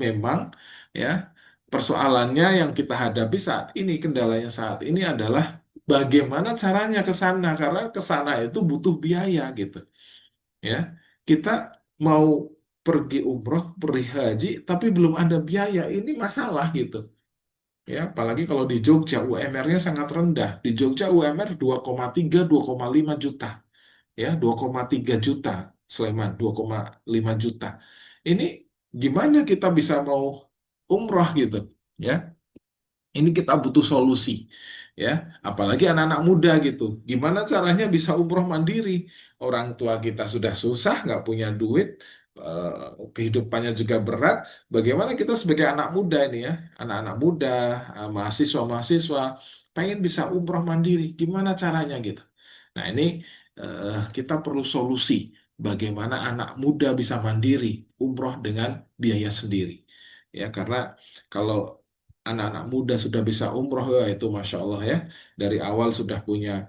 memang ya persoalannya yang kita hadapi saat ini, kendalanya saat ini adalah bagaimana caranya ke sana, karena ke sana itu butuh biaya gitu ya. Kita mau pergi umroh, pergi haji, tapi belum ada biaya, ini masalah gitu. Ya, apalagi kalau di Jogja UMR-nya sangat rendah. Di Jogja UMR 2,3, 2,5 juta. Ya, 2,3 juta. Sleman 2,5 juta. Ini gimana kita bisa mau umroh gitu? Ya, ini kita butuh solusi, ya. Apalagi anak-anak muda gitu. Gimana caranya bisa umroh mandiri? Orang tua kita sudah susah, nggak punya duit, kehidupannya juga berat. Bagaimana kita sebagai anak muda ini ya, anak-anak muda, mahasiswa-mahasiswa, pengen bisa umroh mandiri? Gimana caranya gitu? Nah ini kita perlu solusi. Bagaimana anak muda bisa mandiri umroh dengan biaya sendiri? Ya, karena kalau anak-anak muda sudah bisa umroh, ya itu Masya Allah ya. Dari awal sudah punya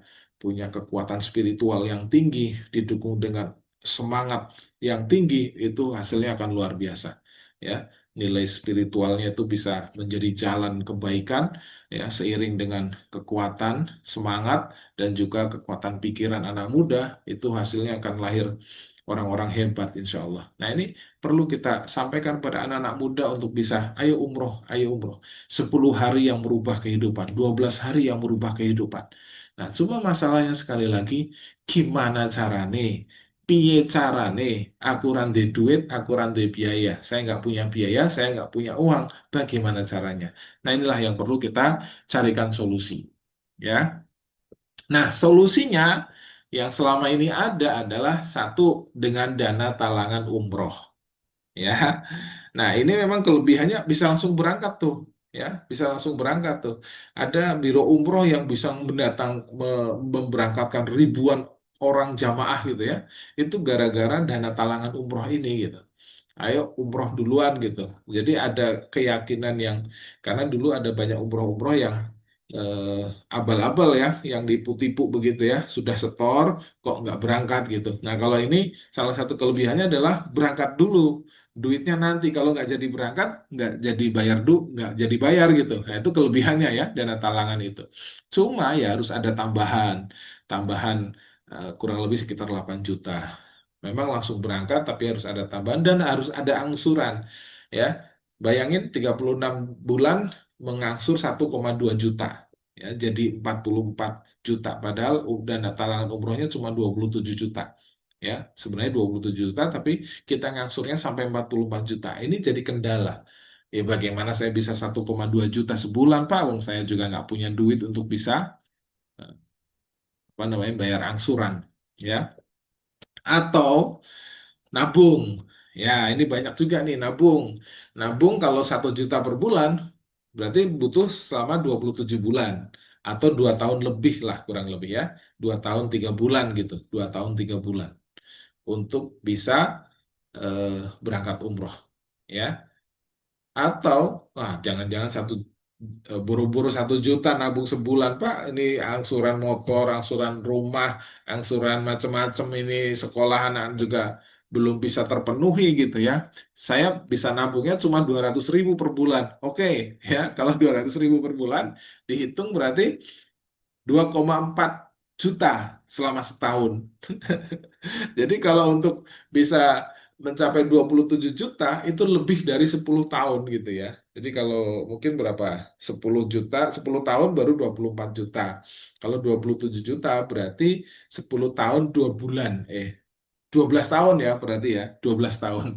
kekuatan spiritual yang tinggi, didukung dengan semangat yang tinggi, itu hasilnya akan luar biasa. Ya, nilai spiritualnya itu bisa menjadi jalan kebaikan, ya, seiring dengan kekuatan, semangat, dan juga kekuatan pikiran anak muda, itu hasilnya akan lahir orang-orang hebat insya Allah. Nah ini perlu kita sampaikan pada anak-anak muda untuk bisa, ayo umroh, ayo umroh. 10 hari yang merubah kehidupan, 12 hari yang merubah kehidupan. Nah, cuma masalahnya sekali lagi, gimana carane? Piye carane? Aku rande duit, aku rande biaya. Saya nggak punya biaya, saya nggak punya uang. Bagaimana caranya? Nah, inilah yang perlu kita carikan solusi. Ya. Nah, solusinya yang selama ini ada adalah satu dengan dana talangan umroh. Ya. Nah, ini memang kelebihannya bisa langsung berangkat tuh, ya, bisa langsung berangkat tuh. Ada biro umroh yang bisa memberangkatkan ribuan orang jamaah gitu ya. Itu gara-gara dana talangan umroh ini gitu. Ayo umroh duluan gitu. Jadi ada keyakinan yang karena dulu ada banyak umroh-umroh yang eh, abal-abal ya, yang tipu-tipu begitu ya, sudah setor kok nggak berangkat gitu. Nah kalau ini salah satu kelebihannya adalah berangkat dulu, duitnya nanti kalau nggak jadi berangkat nggak jadi bayar nggak jadi bayar gitu. Nah itu kelebihannya ya dana talangan itu. Cuma ya harus ada tambahan, tambahan kurang lebih sekitar 8 juta. Memang langsung berangkat, tapi harus ada tambahan dan harus ada angsuran. Ya, bayangin 36 bulan mengangsur 1,2 juta. Ya, jadi 44 juta. Padahal dana talangan umrohnya cuma 27 juta. Ya, sebenarnya 27 juta, tapi kita ngangsurnya sampai 44 juta. Ini jadi kendala. Ya, bagaimana saya bisa 1,2 juta sebulan, Pak? Wong saya juga nggak punya duit untuk bisa eh, apa namanya bayar angsuran. Ya, atau nabung. Ya, ini banyak juga nih nabung. Nabung kalau 1 juta per bulan, berarti butuh selama 27 bulan. Atau 2 tahun lebih lah kurang lebih ya. 2 tahun 3 bulan gitu. 2 tahun 3 bulan. Untuk bisa eh, berangkat umroh. Ya. Atau, wah jangan-jangan buru-buru 1 juta nabung sebulan, Pak. Ini angsuran motor, angsuran rumah, angsuran macam-macam ini sekolah anak juga belum bisa terpenuhi gitu ya. Saya bisa nabungnya cuma 200.000 per bulan. Oke, ya kalau 200.000 per bulan dihitung berarti 2,4 juta selama setahun. Jadi kalau untuk bisa mencapai 27 juta itu lebih dari 10 tahun gitu ya. Jadi kalau mungkin berapa? 10 juta, 10 tahun baru 24 juta. Kalau 27 juta berarti 10 tahun 2 bulan. 12 tahun ya berarti ya, 12 tahun.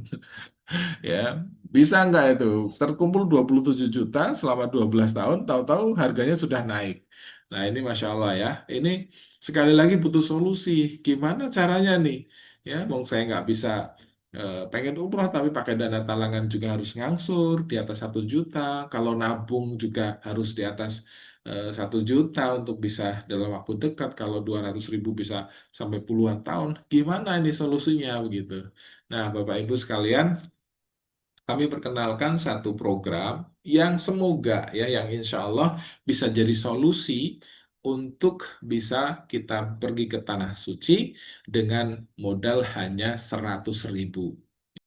Ya, bisa nggak itu? Terkumpul 27 juta selama 12 tahun, tahu-tahu harganya sudah naik. Nah, ini Masya Allah ya. Ini sekali lagi butuh solusi. Gimana caranya nih? Ya, mau saya nggak bisa pengen umroh tapi pakai dana talangan juga harus ngangsur di atas 1 juta. Kalau nabung juga harus di atas 1 juta untuk bisa dalam waktu dekat. Kalau 200.000 bisa sampai puluhan tahun. Gimana ini solusinya begitu? Nah, Bapak Ibu sekalian, kami perkenalkan satu program yang semoga ya, yang insya Allah bisa jadi solusi untuk bisa kita pergi ke Tanah Suci dengan modal hanya 100.000.